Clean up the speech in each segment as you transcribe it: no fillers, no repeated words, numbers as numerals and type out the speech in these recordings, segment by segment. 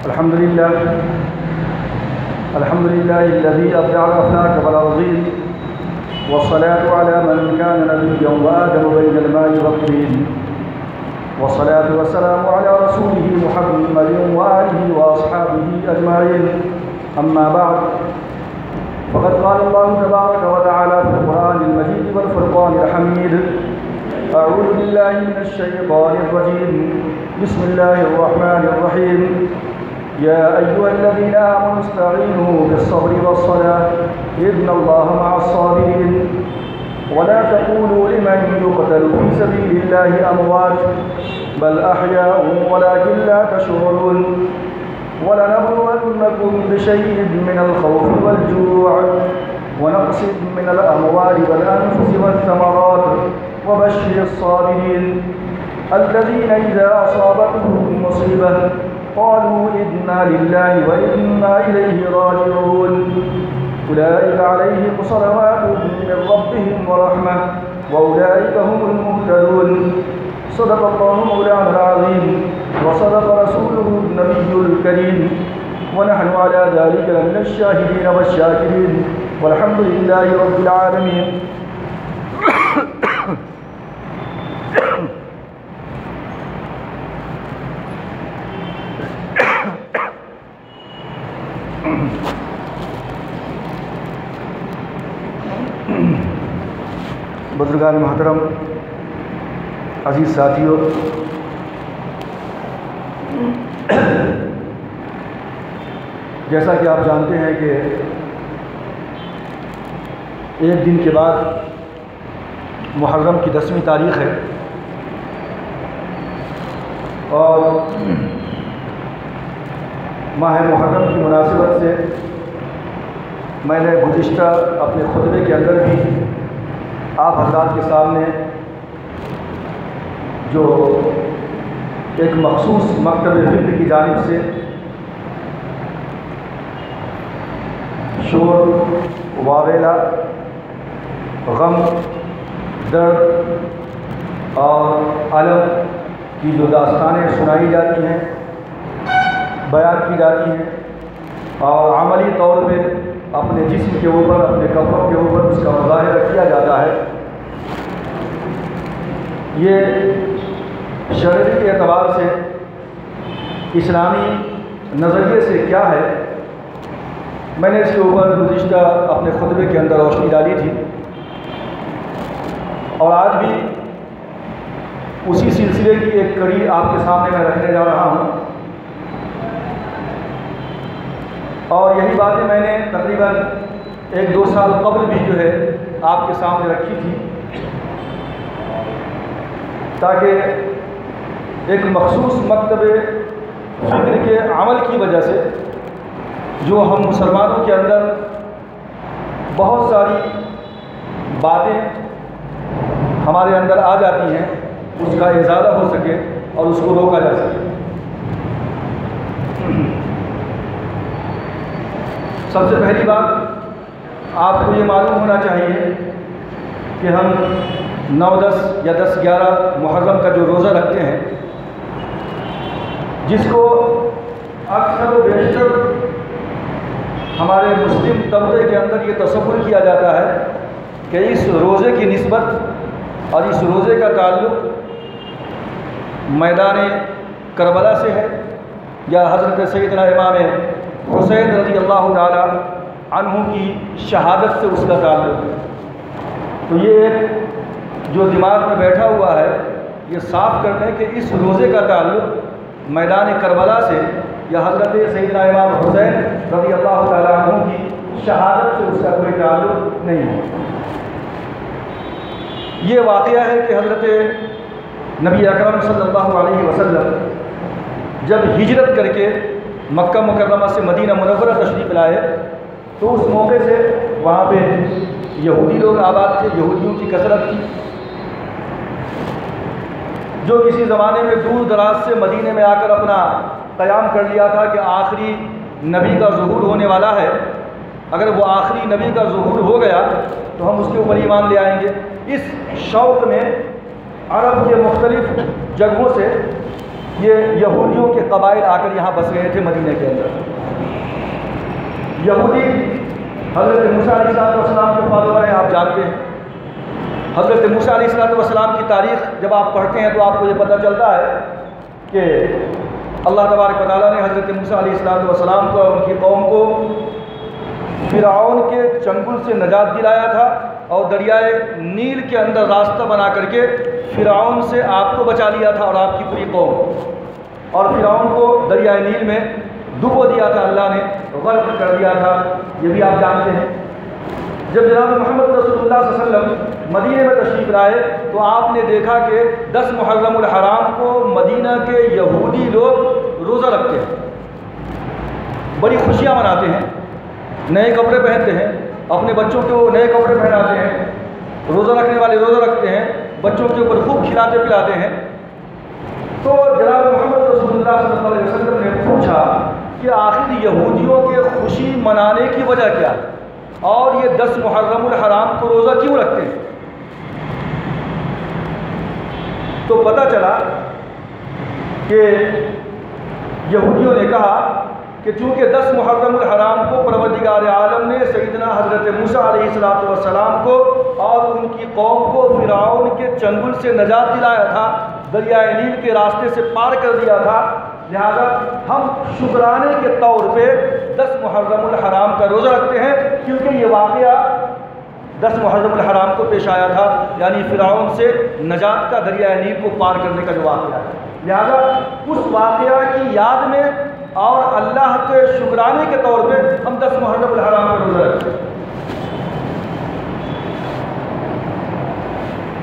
الحمد لله الذي أبدع الأفلاك والأرضين، والصلاة على من كان نبيا وآدم بين الماء والطين، والصلاة والسلام على رسوله محمد وآله وأصحابه أجمعين. أما بعد، فقد قال الله تبارك وتعالى في القرآن المجيد والفرقان الحميد: أعوذ بالله من الشيطان الرجيم، بسم الله الرحمن الرحيم. يا أيها الذين آمنوا استعينوا بالصبر والصلاة إن الله مع الصابرين. ولا تقولوا لمن يقتل في سبيل الله أموات بل أحياء ولكن لا تشعرون. ولنبلونكم بشيء من الخوف والجوع ونقص من الأموال والأنفس والثمرات وبشر الصابرين الذين إذا أصابتهم مصيبة قالوا إنا لله وإنا إليه راجعون. أولئك عليهم صلوات من ربهم ورحمة وأولئك هم المهتدون. صدق الله مولانا العظيم وصدق رسوله النبي الكريم، ونحن على ذلك من الشاهدين والشاكرين، والحمد لله رب العالمين. بزرگان محترم، عزیز ساتھیوں، جیسا کہ آپ جانتے ہیں کہ ایک دن کے بعد محرم کی 10ویں تاریخ ہے، اور ماہ محرم کی مناسبت سے میں نے گزشتہ اپنے خطبے کے اندر بھی آپ حضرات کے سامنے جو ایک مخصوص مکتب فکر کی جانب سے شور، واویلا، غم، درد اور الم کی جو داستانیں سنائی جاتی ہیں، بیان کی جاتی ہیں، اور عملی طور پہ اپنے جسم کے اوپر، اپنے کپڑوں کے اوپر اس کا مظاہرہ کیا جاتا ہے، یہ شرعی کے اعتبار سے اسلامی نظریے سے کیا ہے، میں نے اس کے اوپر گزشتہ اپنے خطبے کے اندر روشنی ڈالی تھی، اور آج بھی اسی سلسلے کی ایک کڑی آپ کے سامنے میں رکھنے جا رہا ہوں. اور یہی باتیں میں نے تقریباً 1-2 سال قبل بھی جو ہے آپ کے سامنے رکھی تھی، تاکہ ایک مخصوص مکتب فکر کے عمل کی وجہ سے جو ہم مسلمانوں کے اندر بہت ساری باتیں ہمارے اندر آ جاتی ہیں، اس کا ازالہ ہو سکے اور اس کو روکا جا سکے. سب سے پہلی بات آپ کو یہ معلوم ہونا چاہیے کہ ہم 9-10 یا 10-11 محرم کا جو روزہ رکھتے ہیں، جس کو اکثر و بیشتر ہمارے مسلم طبقے کے اندر یہ تصور کیا جاتا ہے کہ اس روزے کی نسبت اور اس روزے کا تعلق میدان کربلا سے ہے، یا حضرت سیدنا امام حسین رضی اللہ تعالی عنہ کی شہادت سے اس کا تعلق ہے. تو یہ ایک جو دماغ میں بیٹھا ہوا ہے، یہ صاف کر لیں کہ اس روزے کا تعلق میدان کربلا سے یا حضرت سیدنا امام حسین رضی اللہ تعالی عنہ کی شہادت سے اس کا کوئی تعلق نہیں ہے. یہ واقعہ ہے کہ حضرت نبی اکرم صلی اللہ علیہ وسلم جب ہجرت کر کے مکہ مکرمہ سے مدینہ منورہ تشریف لائے، تو اس موقع سے وہاں پہ یہودی لوگ آباد تھے، یہودیوں کی کثرت تھی، جو کسی زمانے میں دور دراز سے مدینے میں آ کر اپنا قیام کر لیا تھا کہ آخری نبی کا ظہور ہونے والا ہے، اگر وہ آخری نبی کا ظہور ہو گیا تو ہم اس کے اوپر ایمان لے آئیں گے. اس شوق میں عرب کے مختلف جگہوں سے یہ یہودیوں کے قبائل آ کر یہاں بس گئے تھے مدینہ کے اندر. یہودی حضرت موسیٰ علیہ السلام کے فالوور ہیں، آپ جانتے ہیں. حضرت موسیٰ علیہ السلام کی تاریخ جب آپ پڑھتے ہیں تو آپ کو یہ پتہ چلتا ہے کہ اللہ تبارک و تعالیٰ نے حضرت موسیٰ علیہ السلام کو اور ان کی قوم کو فرعون کے چنگل سے نجات دلایا تھا اور دریائے نیل کے اندر راستہ بنا کر کے فرعون سے آپ کو بچا لیا تھا اور آپ کی پوری قوم. اور فرعون کو دریائے نیل میں ڈبو دیا تھا، اللہ نے غرق کر دیا تھا، یہ بھی آپ جانتے ہیں. جب جناب محمد رسول اللہ صلی اللہ علیہ وسلم مدینہ میں تشریف لائے تو آپ نے دیکھا کہ 10 محرم الحرام کو مدینہ کے یہودی لوگ روزہ رکھتے ہیں، بڑی خوشیاں مناتے ہیں، نئے کپڑے پہنتے ہیں، اپنے بچوں کو نئے کپڑے پہناتے ہیں، روزہ رکھنے والے روزہ رکھتے ہیں، بچوں کے اوپر خوب کھلاتے پلاتے ہیں. تو جناب محمد رسول اللہ صلی اللہ علیہ وسلم نے پوچھا کہ آخر یہودیوں کے خوشی منانے کی وجہ کیا ہے اور یہ 10 محرم الحرام کو روزہ کیوں رکھتے ہیں؟ تو پتہ چلا کہ یہودیوں نے کہا کہ چونکہ 10 محرم الحرام کو پروردگار عالم نے سیدنا حضرت موسیٰ علیہ السلام کو اور ان کی قوم کو فرعون کے چنگل سے نجات دلایا تھا، دریائے نیل کے راستے سے پار کر دیا تھا، لہذا ہم شکرانے کے طور پہ 10 محرم الحرام کا روزہ رکھتے ہیں، کیونکہ یہ واقعہ 10 محرم الحرام کو پیش آیا تھا، یعنی فرعون سے نجات کا دریائے نیل کو پار کرنے کا جو واقعہ ہے. لہذا اس واقعہ کی یاد میں اور اللہ کے شکرانے کے طور پہ ہم 10 محرم الحرام کا روزہ رکھتے ہیں.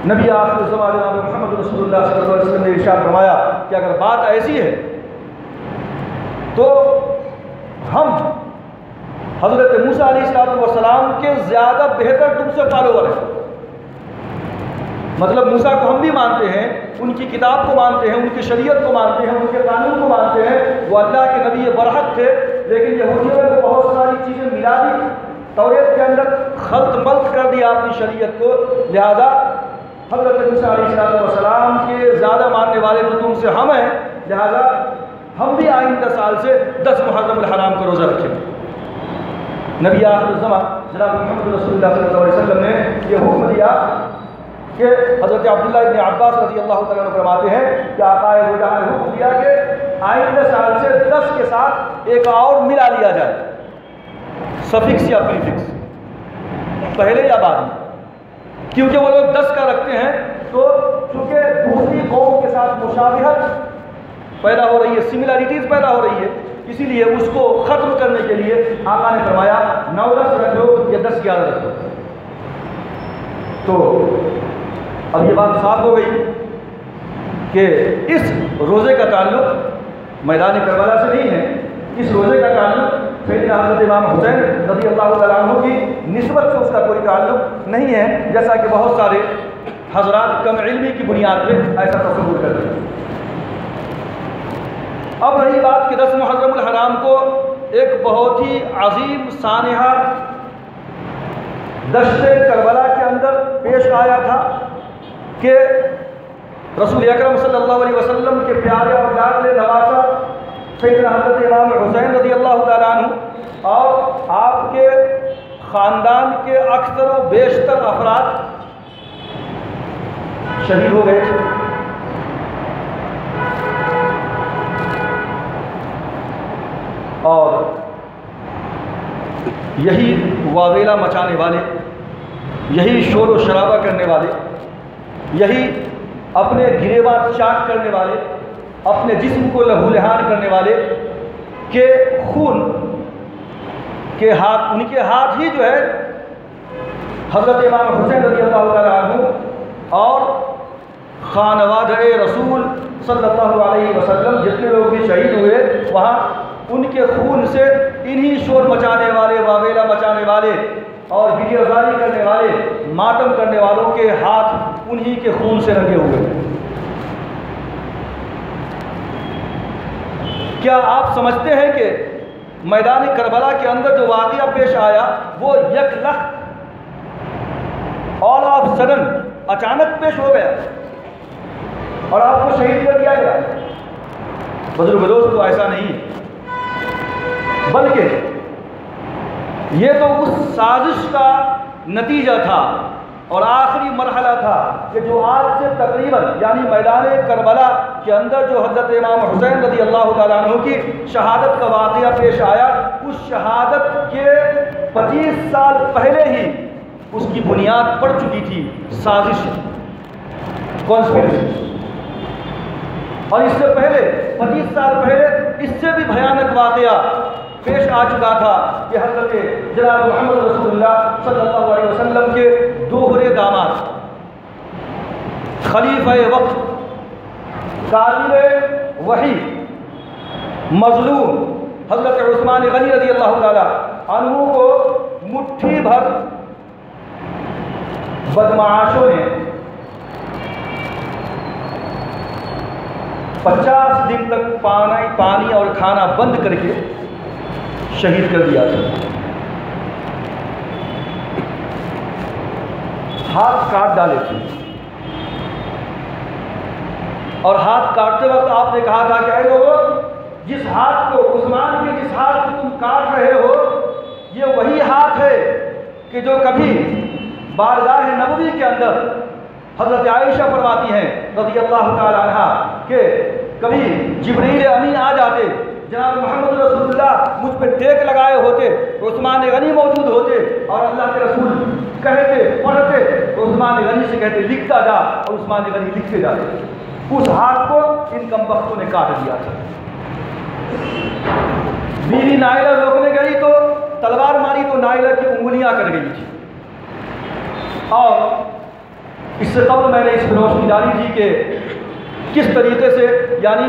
نبی آخر الزمان جناب محمد رسول اللہ صلی اللہ علیہ وسلم نے ارشاد فرمایا کہ اگر بات ایسی ہے تو ہم حضرت موسیٰ علیہ السلام کے زیادہ بہتر تم سے فالوور ہیں. مطلب موسیٰ کو ہم بھی مانتے ہیں، ان کی کتاب کو مانتے ہیں، ان کی شریعت کو مانتے ہیں، ان کے قانون کو مانتے ہیں، وہ اللہ کے نبی برحق تھے، لیکن یہودیوں نے بہت ساری چیزیں ملا دی، توریت کے اندر خلط ملط کر دیا اپنی شریعت کو. لہذا حضرت موسیٰ علیہ السلام کے زیادہ ماننے والے تو تم سے ہم ہیں، لہذا ہم بھی آئندہ سال سے 10 محرم الحرام کا روزہ رکھیں. نبی آخر الزمان جناب محمد رسول اللہ صلی اللہ علیہ وسلم نے یہ حکم دیا کہ حضرت عبداللہ ابن عباس رضی اللہ تعالیٰ عنہ فرماتے ہیں کہ آقا دو جہاں نے حکم دیا کہ آئندہ سال سے 10 کے ساتھ ایک اور ملا لیا جائے، سفکس یا پریفکس، پہلے یا بعد میں، کیونکہ وہ لوگ 10 کا رکھتے ہیں تو چونکہ دوسری قوم کے ساتھ مشابہت پیدا ہو رہی ہے، سملیرٹیز پیدا ہو رہی ہے، اسی لیے اس کو ختم کرنے کے لیے آقا نے فرمایا 9-10 رکھو یا 10-11 رکھو. تو اب یہ بات صاف ہو گئی کہ اس روزے کا تعلق میدان کربلا سے نہیں ہے، اس روزے کا تعلق سیدنا حضرت امام حسین رضی اللہ تعالیٰ عنہ کی نسبت سے اس کا کوئی تعلق نہیں ہے، جیسا کہ بہت سارے حضرات کم علمی کی بنیاد پہ ایسا تصور کرتے ہیں. اب رہی بات کہ 10 محرم الحرام کو ایک بہت ہی عظیم سانحہ دشت کربلا کے اندر پیش آیا تھا کہ رسول اکرم صلی اللہ علیہ وسلم کے پیارے اور لاڈلے نواسہ سیدنا حضرت امام حسین رضی اللہ تعالیٰ عنہ اور آپ کے خاندان کے اکثر و بیشتر افراد شہید ہو گئے تھے. اور یہی واویلا مچانے والے، یہی شور و شرابہ کرنے والے، یہی اپنے گریباں چاک کرنے والے، اپنے جسم کو لہو لہان کرنے والے کے خون کے ہاتھ، ان کے ہاتھ ہی جو ہے حضرت امام حسین رضی اللہ تعالیٰ عنہ اور خانوادہ رسول صلی اللہ علیہ وسلم جتنے لوگ بھی شہید ہوئے وہاں ان کے خون سے انہی شور مچانے والے، واویلا مچانے والے اور گریہ زاری کرنے والے، ماتم کرنے والوں کے ہاتھ انہی کے خون سے رنگے ہوئے. کیا آپ سمجھتے ہیں کہ میدان کربلا کے اندر جو واقعہ پیش آیا وہ یک لخت آل آف سڈن اچانک پیش ہو گیا اور آپ کو شہید کر دیا گیا؟ بزرگ دوست تو ایسا نہیں، بلکہ یہ تو اس سازش کا نتیجہ تھا اور آخری مرحلہ تھا کہ جو آج سے تقریباً یعنی میدان کربلا کے اندر جو حضرت امام حسین رضی اللہ تعالیٰ عنہ کی شہادت کا واقعہ پیش آیا، اس شہادت کے 25 سال پہلے ہی اس کی بنیاد پڑ چکی تھی سازش، کانسپریسی۔ اور اس سے پہلے 25 سال پہلے اس سے بھی بھیانک واقعہ پیش آ چکا تھا کہ حضرت جناب محمد رسول اللہ صلی اللہ علیہ وسلم کے دوہرے داماد، خلیفہ وقت، کاتب وحی، مظلوم حضرت عثمان غنی رضی اللہ تعالی عنہ کو مٹھی بھر بدمعاشوں نے 50 دن تک پانی اور کھانا بند کر کے شہید کر دیا تھا، ہاتھ کاٹ ڈالے تھے۔ اور ہاتھ کاٹتے وقت آپ نے کہا تھا کہ اے لوگوں، جس ہاتھ کو عثمان کے جس ہاتھ کو تم کاٹ رہے ہو، یہ وہی ہاتھ ہے کہ جو کبھی بارگاہ نبوی کے اندر حضرت عائشہ فرماتی ہیں رضی اللہ تعالی عنہ کہ کبھی جبریل امین آ جاتے، جناب محمد رسول اللہ مجھ پہ ٹیک لگائے ہوتے، عثمان غنی موجود ہوتے اور اللہ کے رسول کہتے پڑھتے، عثمان غنی سے کہتے لکھتا جا، اور عثمان غنی لکھتے جاتے۔ اس ہاتھ کو ان کمبختوں نے کاٹ دیا تھا۔ بیوی نائلہ روکنے گئی تو تلوار ماری تو نائلہ کی انگلیاں کٹ گئی تھی۔ اور اس سے قبل میں نے اس پر روشنی ڈالی تھی کہ کس طریقے سے یعنی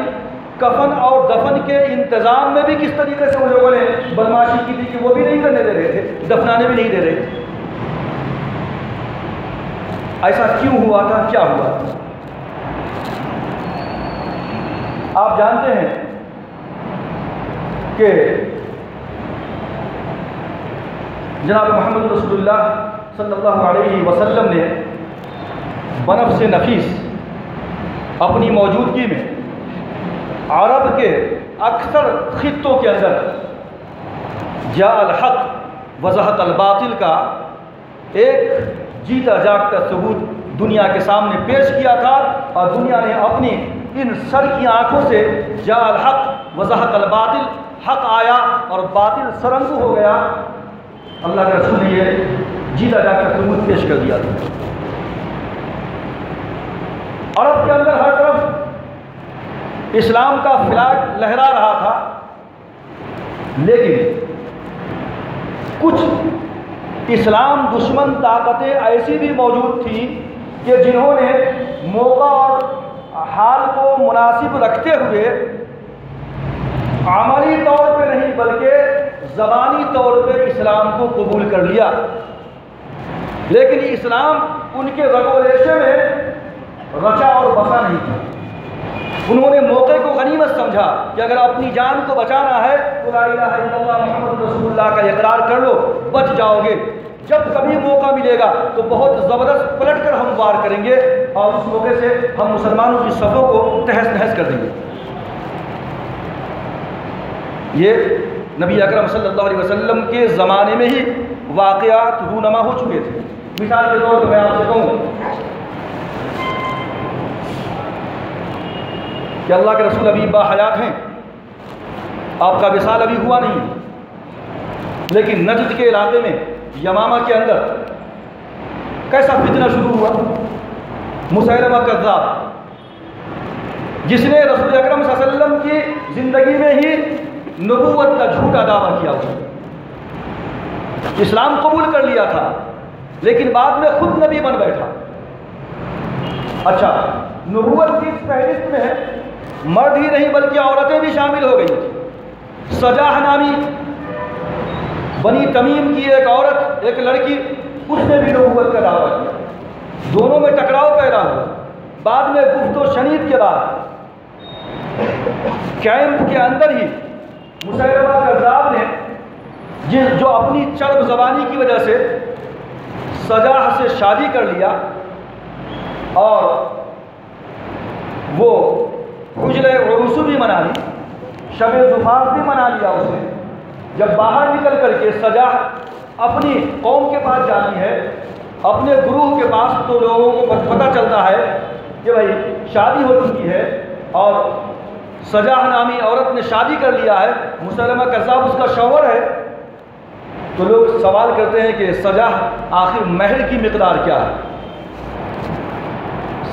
کفن اور دفن کے انتظام میں بھی کس طریقے سے ان لوگوں نے بدمعاشی کی تھی کہ وہ بھی نہیں کرنے دے رہے تھے، دفنانے بھی نہیں دے رہے تھے۔ ایسا کیوں ہوا تھا، کیا ہوا تھا؟ آپ جانتے ہیں کہ جناب محمد رسول اللہ صلی اللہ علیہ وسلم نے بنفس نفیس اپنی موجودگی میں عرب کے اکثر خطوں کے اندر جاء الحق وضحت الباطل کا ایک جیتا جاگتا ثبوت دنیا کے سامنے پیش کیا تھا، اور دنیا نے اپنی ان سر کی آنکھوں سے جاء الحق وضحت الباطل، حق آیا اور باطل سرنگو ہو گیا، اللہ کے رسول نے یہ جیتا جاگتا ثبوت پیش کر دیا تھا۔ عرب کے اندر ہر طرف اسلام کا فلیگ لہرا رہا تھا، لیکن کچھ اسلام دشمن طاقتیں ایسی بھی موجود تھیں کہ جنہوں نے موقع اور حال کو مناسب رکھتے ہوئے عملی طور پہ نہیں بلکہ زبانی طور پہ اسلام کو قبول کر لیا، لیکن اسلام ان کے رگ و ریشے میں رچا اور بسا نہیں تھا۔ انہوں نے موقع کو غنیمت سمجھا کہ اگر اپنی جان کو بچانا ہے تو لا الہ الا اللہ محمد رسول اللہ کا اقرار کر لو، بچ جاؤ گے۔ جب کبھی موقع ملے گا تو بہت زبردست پلٹ کر ہم وار کریں گے اور اس موقع سے ہم مسلمانوں کی صفوں کو تہس نہس کر دیں گے۔ یہ نبی اکرم صلی اللہ علیہ وسلم کے زمانے میں ہی واقعات رونما ہو چکے تھے۔ مثال کے طور پر میں آپ سے کہوں کہ اللہ کے رسول ابھی باحیات ہیں، آپ کا وصال ابھی ہوا نہیں، لیکن نجد کے علاقے میں یمامہ کے اندر کیسا فتنہ شروع ہوا۔ مسیلمہ کذاب، جس نے رسول اکرم صلی اللہ علیہ وسلم کی زندگی میں ہی نبوت کا جھوٹا دعویٰ کیا ہوا، اسلام قبول کر لیا تھا لیکن بعد میں خود نبی بن بیٹھا۔ اچھا، نبوت کی اس فہرست میں مرد ہی نہیں بلکہ عورتیں بھی شامل ہو گئی تھیں۔ سجاح نامی بنی تمیم کی ایک عورت، ایک لڑکی، اس نے بھی نبوت کا دعویٰ کیا، دونوں میں ٹکراؤ پیدا ہوا۔ بعد میں گفت و شنید کے بعد کیمپ کے اندر ہی مسیلمہ کذاب نے جو اپنی چرب زبانی کی وجہ سے سجاح سے شادی کر لیا اور وہ حجلہ عروس بھی منا لی، شب زفاف بھی منا لیا اس نے۔ جب باہر نکل کر کے سجاح اپنی قوم کے پاس جاتی ہے، اپنے گروہ کے پاس، تو لوگوں کو پتہ چلتا ہے کہ بھائی شادی ہو چکی ہے اور سجاح نامی عورت نے شادی کر لیا ہے، مسلمہ کذاب اس کا شوہر ہے۔ تو لوگ سوال کرتے ہیں کہ سجاح آخر مہر کی مقدار کیا ہے؟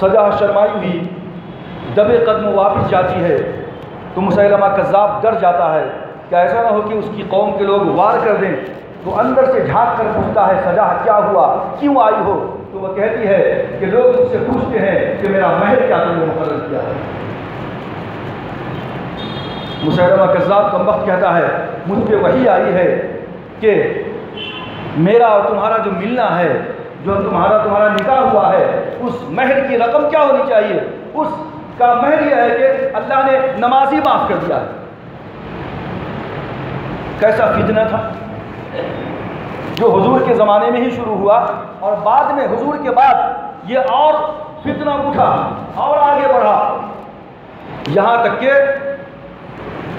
سجاح شرمائی ہوئی دبے قدم واپس جاتی ہے تو مسلمہ کذاب ڈر جاتا ہے کہ ایسا نہ ہو کہ اس کی قوم کے لوگ وار کر دیں، تو اندر سے جھانک کر پوچھتا ہے سجاح کیا ہوا، کیوں آئی ہو؟ تو وہ کہتی ہے کہ لوگ مجھ سے پوچھتے ہیں کہ میرا مہر کیا تم نے مقرر کیا ہے۔ مسلمہ کذاب کا وقت کہتا ہے مجھ پہ وحی آئی ہے کہ میرا اور تمہارا جو ملنا ہے، جو تمہارا نکاح ہوا ہے، اس مہر کی رقم کیا ہونی چاہیے؟ اس کا مہر یہ ہے کہ اللہ نے نمازی معاف کر دیا ہے۔ کیسا فتنہ تھا جو حضور کے زمانے میں ہی شروع ہوا، اور بعد میں حضور کے بعد یہ اور فتنہ اٹھا اور آگے بڑھا، یہاں تک کہ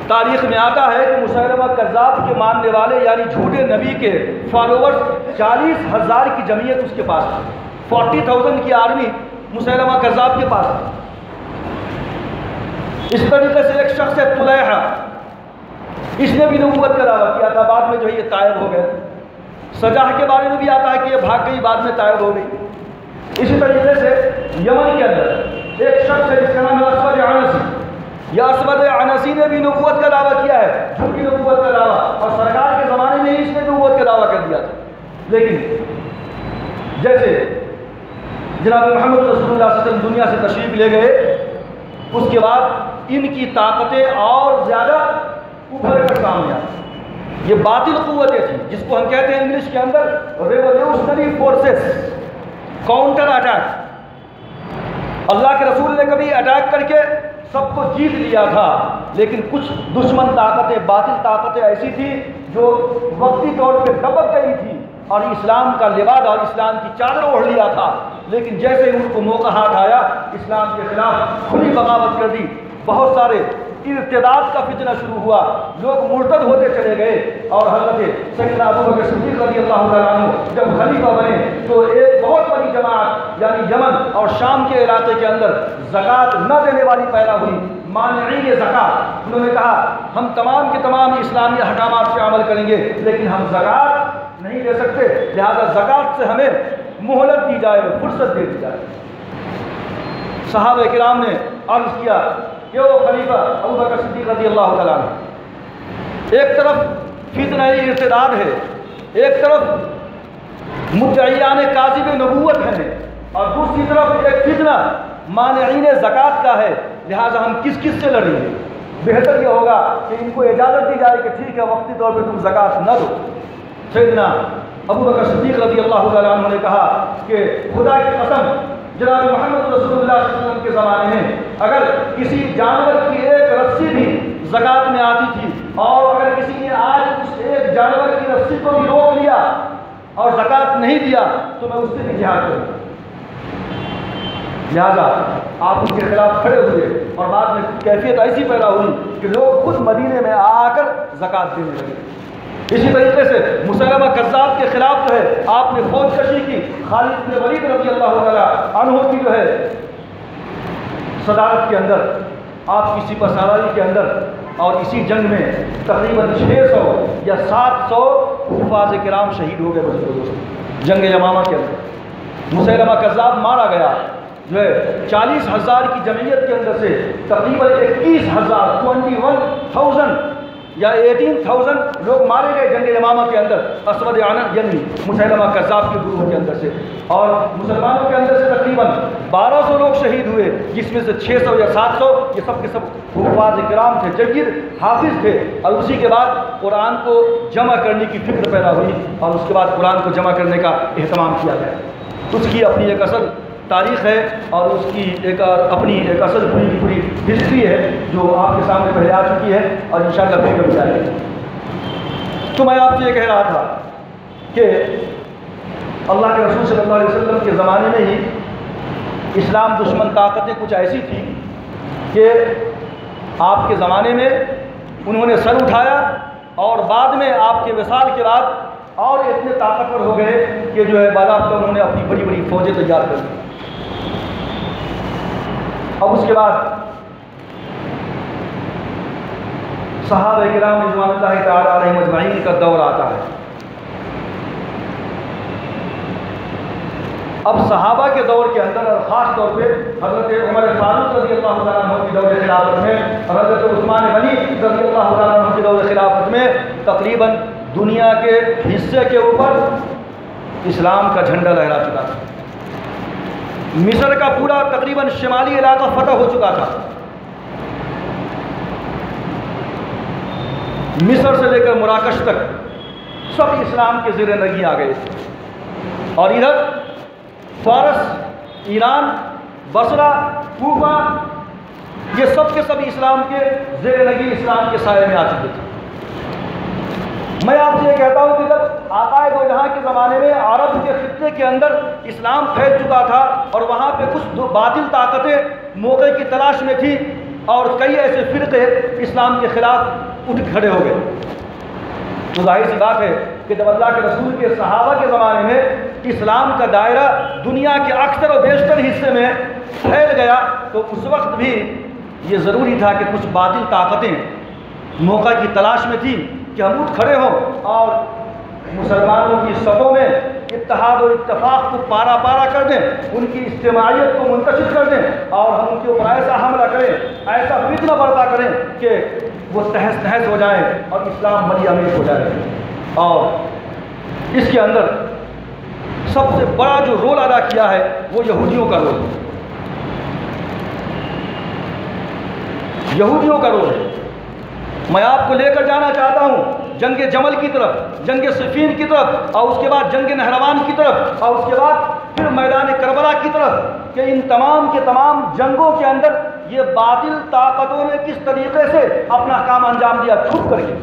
تاریخ میں آتا ہے کہ مسیلمہ کذاب کے ماننے والے یعنی جھوٹے نبی کے فالوورز 40,000 کی جمعیت اس کے پاس تھی، 40,000 کی آرمی مسیلمہ کذاب کے پاس تھی۔ اس طریقے سے ایک شخص ہے طلیحہ، اس نے بھی نبوت کا دعویٰ کیا تھا، بعد میں جو ہے یہ طائب ہو گئے۔ سجاح کے بارے میں بھی آتا ہے کہ یہ بھاگ گئی، بعد میں طائب ہو گئی۔ اسی طریقے سے یمن کے اندر ایک شخص ہے جس کا نام ہے اسود عنسی، یا اسود عنسی نے بھی نبوت کا دعویٰ کیا ہے، جھوٹی نبوت کا دعویٰ، اور سرکار کے زمانے میں ہی اس نے نبوت کا دعویٰ کر دیا تھا۔ لیکن جیسے جناب محمد رسول اللہ صلی اللہ علیہ وسلم دنیا سے تشریف لے گئے، اس کے بعد ان کی طاقتیں اور زیادہ ابھر کر سامنے آئی۔ یہ باطل قوتیں تھیں جس کو ہم کہتے ہیں انگلش کے اندر ریولیوشنری فورسز، کاؤنٹر اٹیک۔ اللہ کے رسول نے کبھی اٹیک کر کے سب کو جیت لیا تھا، لیکن کچھ دشمن طاقتیں، باطل طاقتیں ایسی تھیں جو وقتی طور پہ دبک گئی تھی اور اسلام کا لباس اور اسلام کی چادر اوڑھ لیا تھا، لیکن جیسے ان کو موقع ہاتھ آیا اسلام کے خلاف کھلی بغاوت کر دی۔ بہت سارے ارتداد کا فتنہ شروع ہوا، لوگ مرتد ہوتے چلے گئے، اور حضرت سیدنا ابوبکر صدیق رضی اللہ تعالیٰ عنہ جب خلیفہ بنے تو ایک بہت بڑی جماعت یعنی یمن اور شام کے علاقے کے اندر زکوٰۃ نہ دینے والی پیدا ہوئی، مانعین زکوٰۃ۔ انہوں نے کہا ہم تمام کے تمام اسلامی احکامات سے عمل کریں گے لیکن ہم زکوٰۃ نہیں دے سکتے، لہذا زکوٰۃ سے ہمیں مہلت دی جائے، فرصت دے دی جائے۔ صحابہ کرام نے عرض کیا کہ وہ خلیفہ ابوبکر صدیق رضی اللہ تعالیٰ عنہ، ایک طرف فتنہ ارتداد ہے، ایک طرف مدعیان کاذب نبوت ہیں، اور دوسری طرف ایک فتنہ مانعین زکوٰۃ کا ہے، لہٰذا ہم کس کس سے لڑیں گے؟ بہتر یہ ہوگا کہ ان کو اجازت دی جائے کہ ٹھیک ہے وقتی طور پہ تم زکوٰۃ نہ دو۔ سیدنا ابوبکر صدیق رضی اللہ تعالیٰ عنہ نے کہا کہ خدا کی قسم جناب محمد رسول اللہ صلی اللہ علیہ وسلم کے زمانے میں اگر کسی جانور کی ایک رسی بھی زکوٰۃ میں آتی تھی، اور اگر کسی نے آج اس ایک جانور کی رسی کو بھی روک لیا اور زکوٰۃ نہیں دیا تو میں اس سے بھی جہاد کروں۔ لہٰذا آپ ان کے خلاف کھڑے ہوئے، اور بعد میں کیفیت ایسی پیدا ہوئی کہ لوگ خود مدینے میں آ کر زکوٰۃ دینے لگے۔ اسی طریقے سے مسیلمہ کذاب کے خلاف جو ہے آپ نے فوج کشی کی، خالد بن ولید رضی اللہ تعالیٰ عنہ کی جو ہے صدارت کے اندر، آپ کی سپہ سالاری کے اندر، اور اسی جنگ میں تقریباً 600 یا 700 حفاظ کرام شہید ہو گئے دوستوں، جنگ یمامہ کے اندر مسیلمہ کذاب مارا گیا، جو ہے 40,000 کی جمعیت کے اندر سے تقریباً 21,000 21,000 یا 18,000 لوگ مارے گئے جنگ یمامہ کے اندر، اسود عنسی مسیلمہ کذاب کے گروہ کے اندر سے، اور مسلمانوں کے اندر سے تقریباً 1,200 لوگ شہید ہوئے، جس میں سے 600 یا 700 یہ سب کے سب حفاظ کرام تھے، جید حافظ تھے۔ اور اسی کے بعد قرآن کو جمع کرنے کی فکر پیدا ہوئی، اور اس کے بعد قرآن کو جمع کرنے کا اہتمام کیا گیا۔ اس کی اپنی ایک اصل تاریخ ہے، اور اس کی ایک اپنی ایک اصل پوری ہسٹری ہے جو آپ کے سامنے پہلے آ چکی ہے، اور انشاءاللہ پھر کبھی جائے گی۔ تو میں آپ سے یہ کہہ رہا تھا کہ اللہ کے رسول صلی اللہ علیہ وسلم کے زمانے میں ہی اسلام دشمن طاقتیں کچھ ایسی تھیں کہ آپ کے زمانے میں انہوں نے سر اٹھایا اور بعد میں آپ کے وصال کے بعد اور اتنے طاقتور ہو گئے کہ جو ہے باضابطہ انہوں نے اپنی بڑی بڑی فوجیں تیار کر دی۔ اب اس کے بعد صحابہ کرام رضوان اللہ تعالیٰ علیہم اجمعین کا دور آتا ہے۔ اب صحابہ کے دور کے اندر اور خاص طور پہ حضرت عمر فاروق رضی اللہ تعالیٰ عنہ کی دور خلافت میں اور حضرت عثمان غنی رضی اللہ تعالیٰ عنہ کی دور خلافت میں تقریباً دنیا کے حصے کے اوپر اسلام کا جھنڈا لہرا چکا تھا۔ مصر کا پورا تقریباً شمالی علاقہ فتح ہو چکا تھا۔ مصر سے لے کر مراکش تک سب اسلام کے زیر نگی آ گئے تھے، اور ادھر فارس، ایران، بصرہ، کوفہ، یہ سب کے سب اسلام کے زیر نگی، اسلام کے سائے میں آ چکے تھے۔ میں آپ سے یہ کہتا ہوں کہ جب آقائے دو جہاں کے زمانے میں عرب کے خطے کے اندر اسلام پھیل چکا تھا اور وہاں پہ کچھ باطل طاقتیں موقع کی تلاش میں تھی اور کئی ایسے فرقے اسلام کے خلاف اٹھ کھڑے ہو گئے، تو ظاہر سی بات ہے کہ جب اللہ کے رسول کے صحابہ کے زمانے میں اسلام کا دائرہ دنیا کے اکثر و بیشتر حصے میں پھیل گیا تو اس وقت بھی یہ ضروری تھا کہ کچھ باطل طاقتیں موقع کی تلاش میں تھیں کہ ہم اٹھ کھڑے ہوں اور مسلمانوں کی صفوں میں اتحاد و اتفاق کو پارا پارا کر دیں، ان کی اجتماعیت کو منتشر کر دیں اور ہم ان کے اوپر ایسا حملہ کریں، ایسا فتنہ برپا کریں کہ وہ تہس نہس ہو جائیں اور اسلام ملی امیت ہو جائے۔ اور اس کے اندر سب سے بڑا جو رول ادا کیا ہے وہ یہودیوں کا رول ہے، یہودیوں کا رول ہے۔ میں آپ کو لے کر جانا چاہتا ہوں جنگ جمل کی طرف، جنگ صفین کی طرف، اور اس کے بعد جنگ نہروان کی طرف، اور اس کے بعد پھر میدان کربلا کی طرف، کہ ان تمام کے تمام جنگوں کے اندر یہ باطل طاقتوں نے کس طریقے سے اپنا کام انجام دیا، چھپ کر کے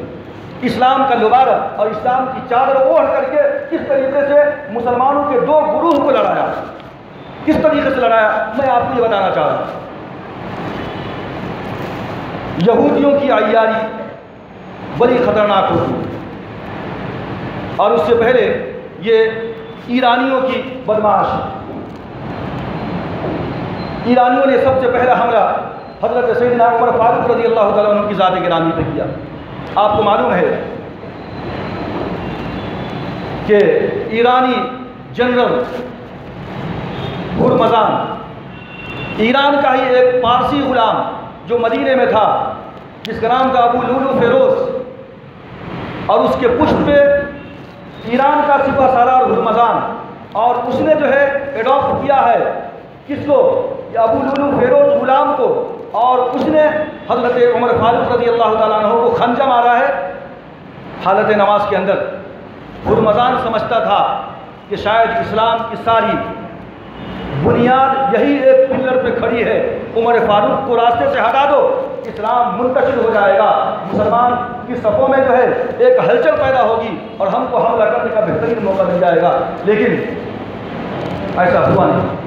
اسلام کا لبارہ اور اسلام کی چادر اوڑھ کر کے کس طریقے سے مسلمانوں کے دو گروہ کو لڑایا، کس طریقے سے لڑایا، میں آپ کو یہ بتانا چاہ رہا ہوں۔ یہودیوں کی عیاری بڑی خطرناک ہوتی ہے، اور اس سے پہلے یہ ایرانیوں کی بدمعاشی۔ ایرانیوں نے سب سے پہلا حملہ حضرت سیدنا عمر فاروق رضی اللہ تعالیٰ عنہ کی ذات گرامی پہ کیا۔ آپ کو معلوم ہے کہ ایرانی جنرل ہرمزان، ایران کا ہی ایک پارسی غلام جو مدینے میں تھا، جس کا نام تھا ابو لولو فیروز، اور اس کے پشت پہ ایران کا سپہ سالار ہرمزان، اور اس نے جو ہے ایڈاپٹ کیا ہے کس کو، ابو لولو فیروز غلام کو، اور اس نے حضرت عمر فاروق رضی اللہ تعالیٰ عنہ کو خنجر مارا ہے حالت نماز کے اندر۔ ہرمزان سمجھتا تھا کہ شاید اسلام کی ساری بنیاد یہی ایک پلر پہ کھڑی ہے، عمر فاروق کو راستے سے ہٹا دو، اسلام منتشر ہو جائے گا، مسلمان کی صفوں میں جو ہے ایک ہلچل پیدا ہوگی اور ہم کو حملہ کرنے کا بہترین موقع مل جائے گا، لیکن ایسا ہوا نہیں۔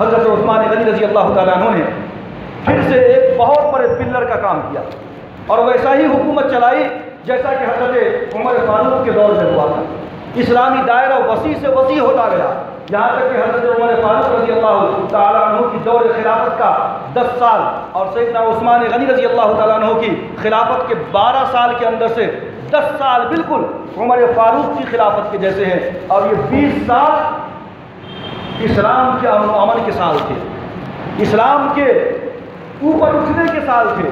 حضرت عثمان غنی رضی اللہ تعالیٰ عنہ نے پھر سے ایک بہت بڑے پلر کا کام کیا اور ویسا ہی حکومت چلائی جیسا کہ حضرت عمر فاروق کے دور میں ہوا تھا۔ اسلامی دائرہ وسیع سے وسیع ہوتا گیا، یہاں تک کہ حضرت عمر فاروق رضی اللہ تعالیٰ عنہ کی دور خلافت کا 10 سال اور سیدنا عثمان غنی رضی اللہ تعالیٰ عنہ کی خلافت کے 12 سال کے اندر سے 10 سال بالکل عمر فاروق کی خلافت کے جیسے ہیں، اور یہ 20 سال اسلام کے امن و امن کے سال تھے، اسلام کے اوپر اٹھنے کے سال تھے،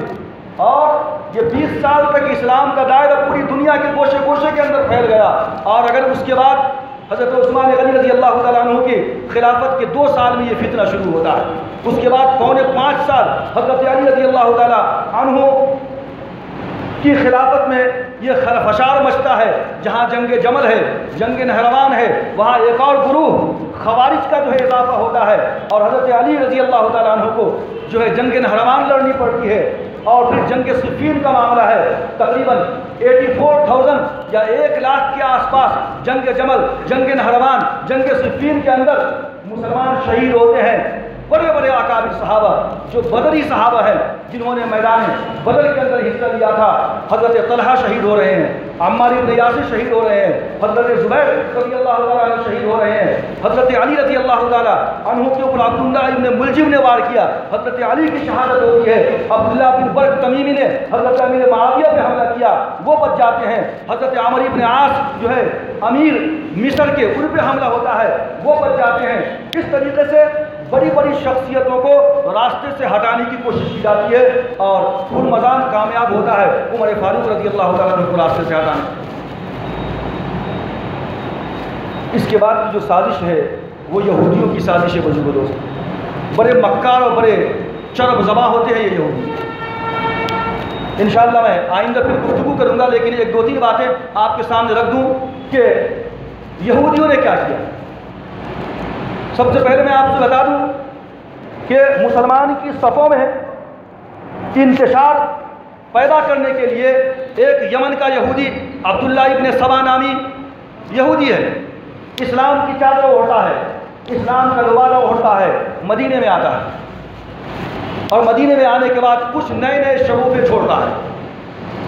اور یہ 20 سال تک اسلام کا دائرہ پوری دنیا کے گوشے گوشے کے اندر پھیل گیا۔ اور اگر اس کے بعد حضرت عثمان غنی رضی اللہ تعالیٰ عنہ کی خلافت کے 2 سال میں یہ فتنہ شروع ہوتا ہے، اس کے بعد پونے 5 سال حضرت علی رضی اللہ تعالیٰ عنہ کی خلافت میں یہ فشار مچتا ہے، جہاں جنگ جمل ہے، جنگ نہروان ہے، وہاں ایک اور گروہ خوارج کا جو ہے اضافہ ہوتا ہے، اور حضرت علی رضی اللہ تعالیٰ عنہ کو جو ہے جنگ نہروان لڑنی پڑتی ہے، اور پھر جنگ صفین کا معاملہ ہے، تقریباً 84,000 یا 1 لاکھ کے آس پاس جنگ جمل، جنگ نہروان، جنگ صفین کے اندر مسلمان شہید ہوتے ہیں۔ بڑے بڑے اکابر صحابہ جو بدری صحابہ ہیں جنہوں نے میدان بدر کے اندر حصہ لیا تھا، حضرت طلحہ شہید ہو رہے ہیں، عمار بن یاسر شہید ہو رہے ہیں، حضرت زبیر رضی اللہ تعالیٰ عنہ شہید ہو رہے ہیں، حضرت علی رضی اللہ تعالیٰ عنہ کے اوپر عبداللہ ابن ملجم نے وار کیا، حضرت علی کی شہادت ہوتی ہے، عبداللہ بن برق تمیمی نے حضرت امیر معاویہ پہ حملہ کیا، وہ بچ جاتے ہیں، حضرت عمرو بن عاص جو ہے امیر مصر کے، ان پہ حملہ ہوتا ہے، وہ بچ جاتے ہیں۔ اس طریقے سے بڑی بڑی شخصیتوں کو راستے سے ہٹانے کی کوشش کی جاتی ہے اور ہرمزان کامیاب ہوتا ہے عمر فاروق رضی اللہ تعالیٰ عنہ کو راستے سے ہٹانے۔ اس کے بعد کی جو سازش ہے وہ یہودیوں کی سازش ہے بزرگ دوست، بڑے مکار اور بڑے چرب زباں ہوتے ہیں یہ یہودی۔ انشاءاللہ میں آئندہ پھر گفتگو کروں گا، لیکن ایک دو تین باتیں آپ کے سامنے رکھ دوں کہ یہودیوں نے کیا کیا۔ سب سے پہلے میں آپ سے بتا دوں کہ مسلمان کی صفوں میں انتشار پیدا کرنے کے لیے ایک یمن کا یہودی عبداللہ ابن سبا نامی یہودی ہے، اسلام کی چادر اوڑھتا ہے، اسلام کا لبادہ اوڑھتا ہے، مدینے میں آتا ہے اور مدینے میں آنے کے بعد کچھ نئے نئے شگوفے چھوڑتا ہے۔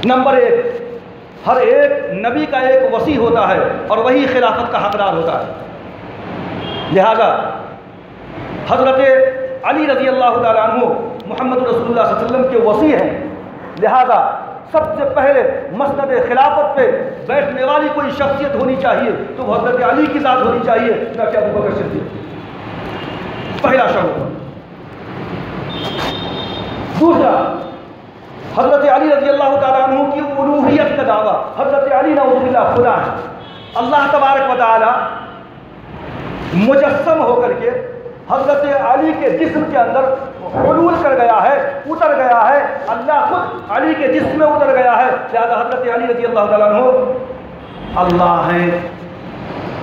نمبر ایک، ہر ایک نبی کا ایک وصی ہوتا ہے اور وہی خلافت کا حقدار ہوتا ہے، لہذا حضرت علی رضی اللہ تعالیٰ عنہ محمد رسول اللہ صلی اللہ علیہ وسلم کے وصی ہیں، لہذا سب سے پہلے مسند خلافت پہ بیٹھنے والی کوئی شخصیت ہونی چاہیے تو وہ حضرت علی کی ذات ہونی چاہیے، نہ کہ ابو بکر صدیق، پہلا شعور۔ دوسرا، حضرت علی رضی اللہ تعالیٰ عنہ کی الوہیت کا دعویٰ، حضرت علی نعوذ باللہ خدا ہے، اللہ تبارک و تعالیٰ مجسم ہو کر کے حضرت علی کے جسم کے اندر حلول کر گیا ہے، اتر گیا ہے، اللہ خود علی کے جسم میں اتر گیا ہے، لہذا حضرت علی رضی اللہ تعالیٰ عنہ اللہ ہیں،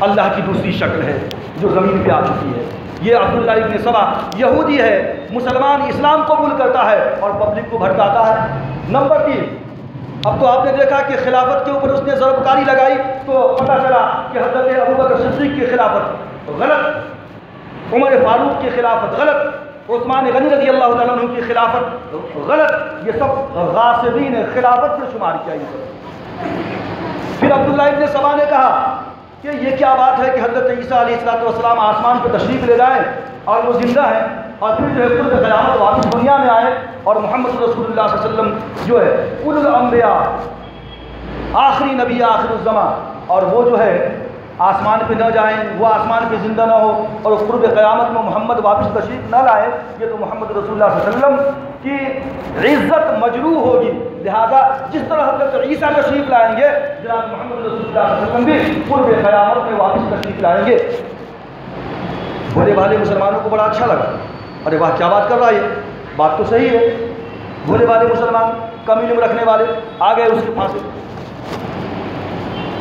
اللہ کی دوسری شکل ہے جو زمین پہ آ چکی ہے۔ یہ عبداللہ ابن سبا یہودی ہے، مسلمان اسلام قبول کرتا ہے اور پبلک کو بھٹکاتا ہے۔ نمبر 3، اب تو آپ نے دیکھا کہ خلافت کے اوپر اس نے ضرب کاری لگائی تو پتہ چلا کہ حضرت ابو بکر صدیق کی خلافت غلط، عمر فاروق کی خلافت غلط، عثمان غنی رضی اللہ تعالیٰ عنہ کی خلافت غلط، یہ سب غاصبین خلافت میں شمار کیا گیا۔ پھر عبداللہ ابن سبا نے کہا کہ یہ کیا بات ہے کہ حضرت عیسیٰ علیہ السلام آسمان پہ تشریف لے جائیں اور وہ زندہ ہیں اور پھر جو ہے قرب قیامت واپس دنیا میں آئے اور محمد رسول اللہ صلی اللہ علیہ وسلم جو ہے کل الانبیاء آخری نبی آخر الزماں، اور وہ جو ہے آسمان پہ نہ جائیں، وہ آسمان پہ زندہ نہ ہو اور قرب قیامت میں محمد واپس تشریف نہ لائے، یہ تو محمد رسول اللہ صلی اللہ علیہ وسلم کی عزت مجروح ہوگی، لہذا جس طرح حضرت عیسیٰ تشریف لائیں گے جناب محمد رسول اللہ صلی اللہ علیہ وسلم بھی قرب قیامت میں واپس تشریف لائیں گے۔ بھولے بھالے مسلمانوں کو بڑا اچھا لگا، ارے واہ کیا بات کر رہا ہے، یہ بات تو صحیح ہے۔ بھولے بھالے مسلمان، کم علم رکھنے والے آ گئے اس کے پاس۔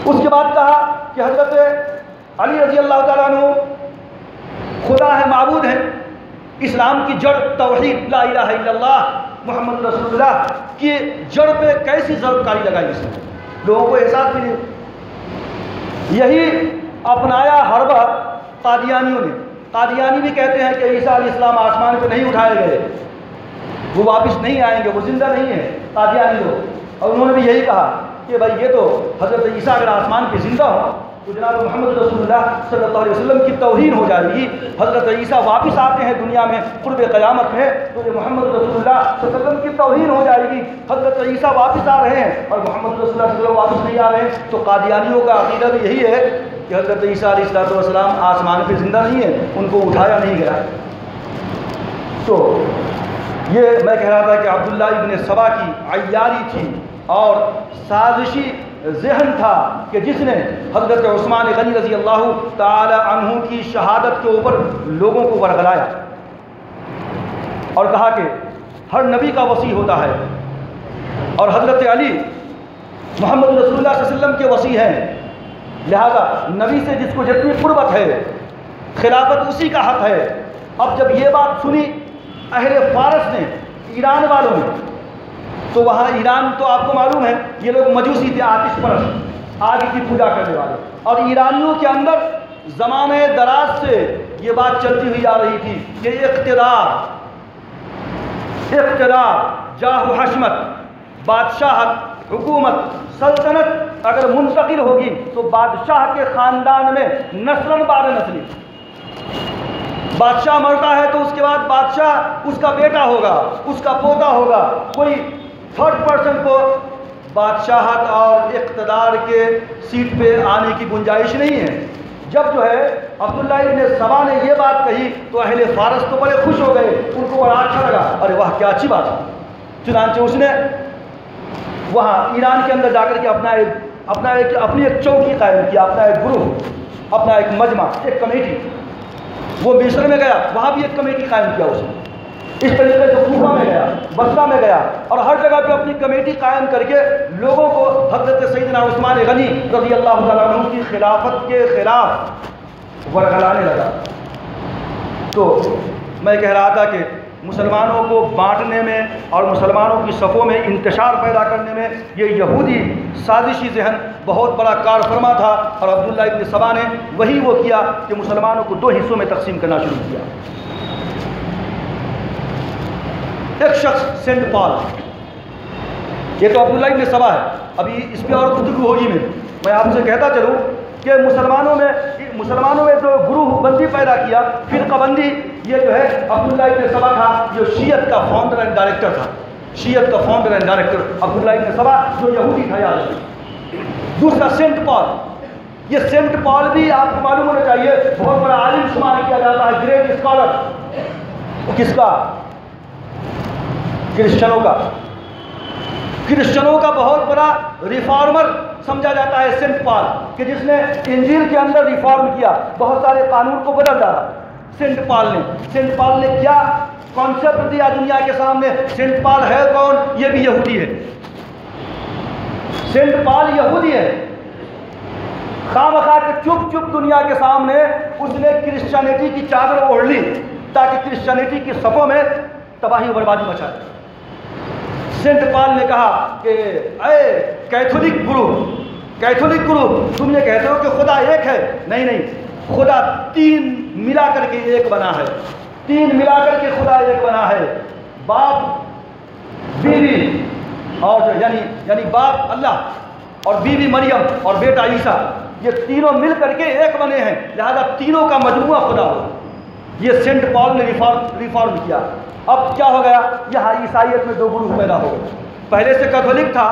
اس کے بعد کہا کہ حضرت علی رضی اللہ تعالیٰ عنہ خدا ہے، معبود ہے، اسلام کی جڑ توحید لا الہ الا اللہ محمد رسول اللہ کی جڑ پہ کیسی ضرب کاری لگائی اس نے، لوگوں کو احساس بھی نہیں۔ یہی اپنایا حربہ قادیانیوں نے، قادیانی بھی کہتے ہیں کہ عیسیٰ علیہ السلام آسمان پہ نہیں اٹھائے گئے، وہ واپس نہیں آئیں گے، وہ زندہ نہیں ہیں قادیانی لوگ، اور انہوں نے بھی یہی کہا کہ بھائی یہ تو حضرت عیسیٰ اگر آسمان پہ زندہ ہو تو جناب محمد رسول اللہ صلی اللہ علیہ وسلم کی توہین ہو جائے گی، حضرت عیسیٰ واپس آتے ہیں دنیا میں قرب قیامت میں تو یہ محمد رسول اللہ صلی اللہ علیہ وسلم کی توہین ہو جائے گی، حضرت عیسیٰ واپس آ رہے ہیں اور محمد رسول اللہ صلی اللہ علیہ وسلم واپس نہیں آ رہے ہیں، تو قادیانیوں کا عقیدہ بھی یہی ہے کہ حضرت عیسیٰ علیہ السلام آسمان پہ زندہ نہیں ہے، ان کو اٹھایا نہیں گیا۔ تو یہ میں کہہ رہا تھا کہ عبداللہ ابن سبا کی عیاری تھی اور سازشی ذہن تھا کہ جس نے حضرت عثمان غنی رضی اللہ تعالی عنہ کی شہادت کے اوپر لوگوں کو ورغلایا اور کہا کہ ہر نبی کا وصی ہوتا ہے اور حضرت علی محمد رسول اللہ صلی اللہ علیہ وسلم کے وصی ہیں، لہذا نبی سے جس کو جتنی قربت ہے خلافت اسی کا حق ہے۔ اب جب یہ بات سنی اہل فارس نے، ایران والوں نے، تو وہاں ایران تو آپ کو معلوم ہے یہ لوگ مجوسی تھے، آتش پرست، آگ کی پوجا کرنے والے، اور ایرانیوں کے اندر زمانے دراز سے یہ بات چلتی ہوئی آ رہی تھی کہ اقتدار، جاہ و حشمت، بادشاہت، حکومت، سلطنت اگر منتقل ہوگی تو بادشاہ کے خاندان میں نسلاً بعد نسلی، بادشاہ مرتا ہے تو اس کے بعد بادشاہ اس کا بیٹا ہوگا، اس کا پوتا ہوگا، کوئی تھرڈ پرسن کو بادشاہت اور اقتدار کے سیٹ پہ آنے کی گنجائش نہیں ہے۔ جب جو ہے عبداللہ ابن سبا نے یہ بات کہی تو اہل فارس تو بڑے خوش ہو گئے، ان کو بڑا اچھا لگا، ارے واہ کیا اچھی بات ہے۔ چنانچہ اس نے وہاں ایران کے اندر جا کر کے اپنی ایک چوکی قائم کیا، اپنا ایک گروہ، اپنا ایک مجمع، ایک کمیٹی۔ وہ مصر میں گیا، وہاں بھی ایک کمیٹی قائم کیا اس نے۔ اس طریقے سے کوفہ میں گیا، بصرہ میں گیا، اور ہر جگہ پہ اپنی کمیٹی قائم کر کے لوگوں کو حضرت سیدنا عثمان غنی رضی اللہ تعالیٰ عنہ کی خلافت کے خلاف ورگلانے لگا۔ تو میں کہہ رہا تھا کہ مسلمانوں کو بانٹنے میں اور مسلمانوں کی صفوں میں انتشار پیدا کرنے میں یہ یہودی سازشی ذہن بہت بڑا کار فرما تھا، اور عبداللہ ابن سبا نے وہی وہ کیا کہ مسلمانوں کو دو حصوں میں تقسیم کرنا شروع کیا۔ ایک شخص سینٹ پال، یہ تو عبداللہ ابن سبا ہے، ابھی اس پہ اور گفتگو ہوگی۔ میں آپ سے کہتا چلوں کہ مسلمانوں میں جو گروہ بندی پیدا کیا، فرقہ بندی، یہ جو ہے عبداللہ ابن سبا تھا، جو شیعت کا فاؤنڈر اینڈ ڈائریکٹر تھا، شیعت کا فاؤنڈر اینڈ ڈائریکٹر عبداللہ ابن سبا جو یہودی تھا یاد رکھیں۔ دوسرا سینٹ پال، یہ سینٹ پال بھی آپ کو معلوم ہونا چاہیے بہت بڑا عالم شمار کیا جاتا ہے، گریٹ اسکالر۔ کس کا؟ کرسچنوں کا بہت بڑا ریفارمر سمجھا جاتا ہے سینٹ پال، کہ جس نے انجیل کے اندر ریفارم کیا، بہت سارے قانون کو بدل ڈالا سینٹ پال نے کیا کانسیپٹ دیا دنیا کے سامنے۔ سینٹ پال ہے کون؟ یہ بھی یہودی ہے، سینٹ پال یہودی ہے۔ خواہ کے چپ دنیا کے سامنے اس نے کرسچینٹی کی چادر اوڑھ لی تاکہ کرسچینٹی کی صفوں میں تباہی و بربادی مچا دے۔ سینٹ پال نے کہا کہ اے کیتھولک گروپ، تم یہ کہتے ہو کہ خدا ایک ہے، نہیں، خدا تین ملا کر کے ایک بنا ہے، خدا ایک بنا ہے۔ باپ، بیوی اور یعنی باپ اللہ اور بیوی مریم اور بیٹا عیسیٰ، یہ تینوں مل کر کے ایک بنے ہیں، لہذا تینوں کا مجموعہ خدا ہو۔ یہ سینٹ پال نے ریفارم کیا۔ اب کیا ہو گیا؟ یہاں عیسائیت میں دو گروپ پیدا ہو گئے۔ پہلے سے کیتھولک تھا،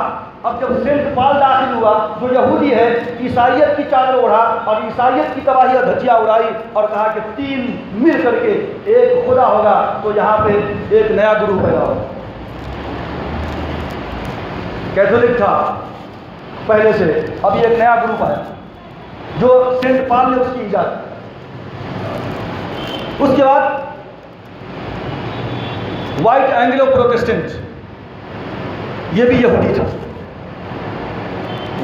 اب جب سینٹ پال داخل ہوا جو یہودی ہے، عیسائیت کی چادر اوڑھا اور عیسائیت کی تباہی اور دھجیاں اڑائی اور کہا کہ تین مل کر کے ایک خدا ہوگا، تو یہاں پہ ایک نیا گروپ پیدا ہوا۔ کیتھولک تھا پہلے سے، اب ایک نیا گروپ آیا جو سینٹ پال نے اس کی ایجاد کی۔ اس کے بعد وائٹ اینگلو پروٹسٹنٹ، یہ بھی یہودی تھا۔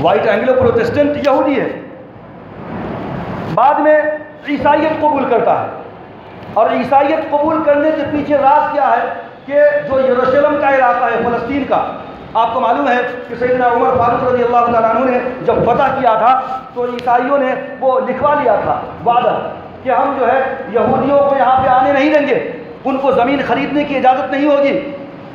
وائٹ اینگلو پروٹسٹنٹ یہودی ہے، بعد میں عیسائیت قبول کرتا ہے، اور عیسائیت قبول کرنے کے پیچھے راز کیا ہے کہ جو یروشلم کا علاقہ ہے فلسطین کا، آپ کو معلوم ہے کہ سیدنا عمر فاروق رضی اللہ تعالیٰ عنہ نے جب فتح کیا تھا تو عیسائیوں نے وہ لکھوا لیا تھا وعدہ کہ ہم جو ہے یہودیوں کو یہاں پہ آنے نہیں دیں گے، ان کو زمین خریدنے کی اجازت نہیں ہوگی،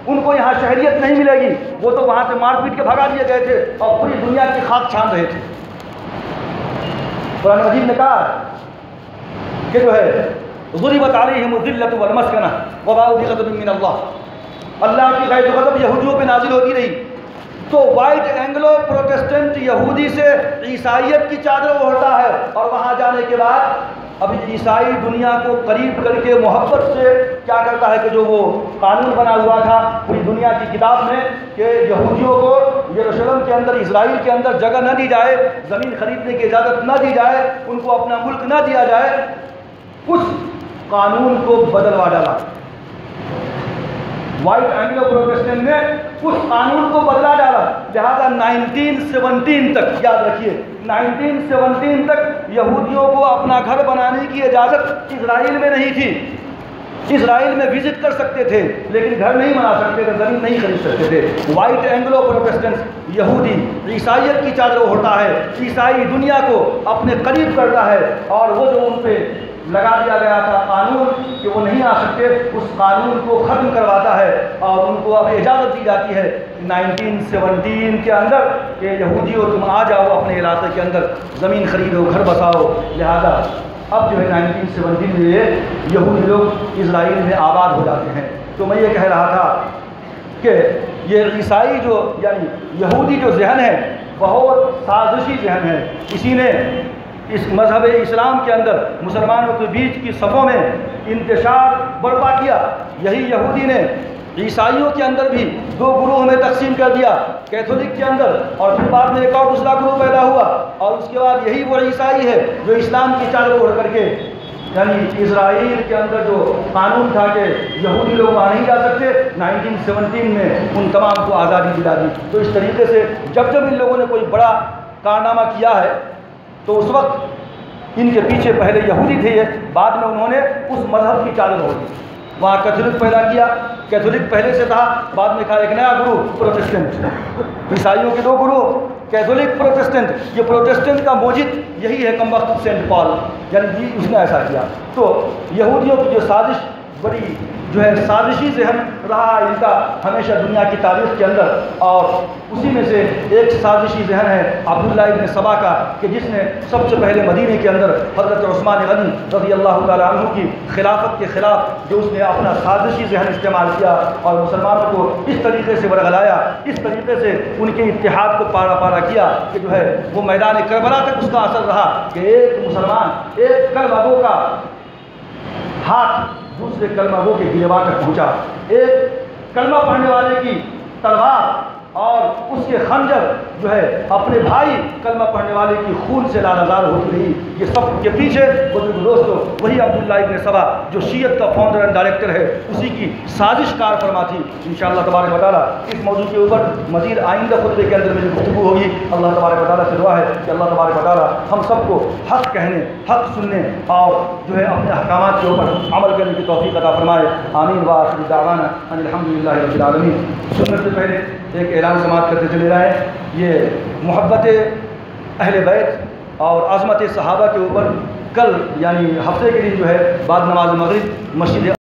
ان کو یہاں شہریت نہیں ملے گی۔ وہ تو وہاں سے مار پیٹ کے بھگا دیے گئے تھے اور پوری دنیا کی خاک چھان رہے تھے۔ قرآن مجید نے کہا کہ جو ہے ضربت علیہم الذلۃ والمسکنہ وباءوا بغضب من اللہ کی غیظ و غضب یہودیوں پہ نازل ہوتی رہی۔ تو وائٹ اینگلو پروٹسٹنٹ یہودی سے عیسائیت کی چادر اوڑھتا ہے، اور وہاں جانے کے بعد اب عیسائی دنیا کو قریب کر کے محبت سے کیا کرتا ہے کہ جو وہ قانون بنا ہوا تھا پوری دنیا کی کتاب میں کہ یہودیوں کو یروشلم کے اندر، اسرائیل کے اندر جگہ نہ دی جائے، زمین خریدنے کی اجازت نہ دی جائے، ان کو اپنا ملک نہ دیا جائے، اس قانون کو بدلوا ڈالا۔ وائٹ اینگلو پروٹسٹنٹ نے اس قانون کو بدلا ڈالا، لہذا 1917 تک، یاد رکھیے 1917 تک یہودیوں کو اپنا گھر بنانے کی اجازت اسرائیل میں نہیں تھی۔ اسرائیل میں وزٹ کر سکتے تھے لیکن گھر نہیں بنا سکتے تھے، زمین نہیں خرید سکتے تھے۔ وائٹ اینگلو پروٹسٹنٹ یہودی عیسائیت کی چادر اوڑھتا ہے، عیسائی دنیا کو اپنے قریب کرتا ہے، اور وہ جو ان پہ لگا دیا گیا تھا قانون کہ وہ نہیں آ سکتے، اس قانون کو ختم کرواتا ہے اور ان کو اب اجازت دی جاتی ہے 1917 کے اندر کہ یہودیوں تم آ جاؤ اپنے علاقے کے اندر، زمین خریدو، گھر بساؤ۔ لہذا اب جو ہے 1917 میں یہ یہودی لوگ اسرائیل میں آباد ہو جاتے ہیں۔ تو میں یہ کہہ رہا تھا کہ یہ عیسائی جو یعنی یہودی جو ذہن ہے بہت سازشی ذہن ہے، اسی نے اس مذہب اسلام کے اندر مسلمانوں کے بیچ کی صفوں میں انتشار برپا کیا۔ یہی یہودی نے عیسائیوں کے اندر بھی دو گروہ میں تقسیم کر دیا، کیتھولک کے اندر، اور پھر بعد میں ایک اور دوسرا گروہ پیدا ہوا، اور اس کے بعد یہی وہ عیسائی ہے جو اسلام کی چادر اوڑھ کر کے یعنی اسرائیل کے اندر جو قانون تھا کہ یہودی لوگ وہاں نہیں جا سکتے، 1917 میں ان تمام کو آزادی دلا دی۔ تو اس طریقے سے جب جب ان لوگوں نے کوئی بڑا کارنامہ کیا ہے تو اس وقت ان کے پیچھے پہلے یہودی تھے، بعد میں انہوں نے اس مذہب کی چادر اوڑھ دی۔ وہاں کیتھولک پیدا کیا، کیتھولک پہلے سے تھا، بعد میں کہا ایک نیا گروہ پروٹسٹنٹ، عیسائیوں کے دو گروہ کیتھولک پروٹسٹنٹ۔ یہ پروٹسٹنٹ کا موجد یہی ہے کم وقت سینٹ پال، یعنی اس نے ایسا کیا۔ تو یہودیوں کی جو سازش بڑی جو ہے سازشی ذہن رہا ان کا ہمیشہ دنیا کی تاریخ کے اندر، اور اسی میں سے ایک سازشی ذہن ہے عبداللہ ابن سبا کا کہ جس نے سب سے پہلے مدینے کے اندر حضرت عثمان غنی رضی اللہ تعالیٰ عنہ کی خلافت کے خلاف جو اس نے اپنا سازشی ذہن استعمال کیا اور مسلمانوں کو اس طریقے سے ورغلایا، اس طریقے سے ان کے اتحاد کو پارا پارا کیا کہ جو ہے وہ میدان کربلا تک اس کا اثر رہا کہ ایک مسلمان ایک کلمہ گو کا ہاتھ دوسرے کلمہ گو کے گریباں تک پہنچا، ایک کلمہ پڑھنے والے کی تلوار اور اس کے خنجر جو ہے اپنے بھائی کلمہ پڑھنے والے کی خون سے لالہزار ہوتی رہی۔ یہ سب کے پیچھے بزرگ دوستو وہی عبداللہ ابن سبا جو شیعت کا فاؤنڈر اینڈ ڈائریکٹر ہے، اسی کی سازش کار فرما تھی۔ انشاءاللہ تبارک و تعالیٰ اس موضوع کے اوپر مزید آئندہ خطبے کے اندر میری گفتگو ہوگی۔ اللہ تبارک و تعالیٰ سے دعا ہے کہ اللہ تبارک و تعالیٰ ہم سب کو حق کہنے، حق سننے اور جو ہے اپنے احکامات کے اوپر عمل کرنے کی توفیق عطا فرمائے۔ آمین وآخر دعوانا ان الحمدللہ رب العالمین۔ سننے سے پہلے ایک اعلان سماعت کرتے چلے رہے ہیں، یہ محبت اہل بیت اور عظمت صحابہ کے اوپر کل یعنی ہفتے کے دن جو ہے بعد نماز مغرب مسجد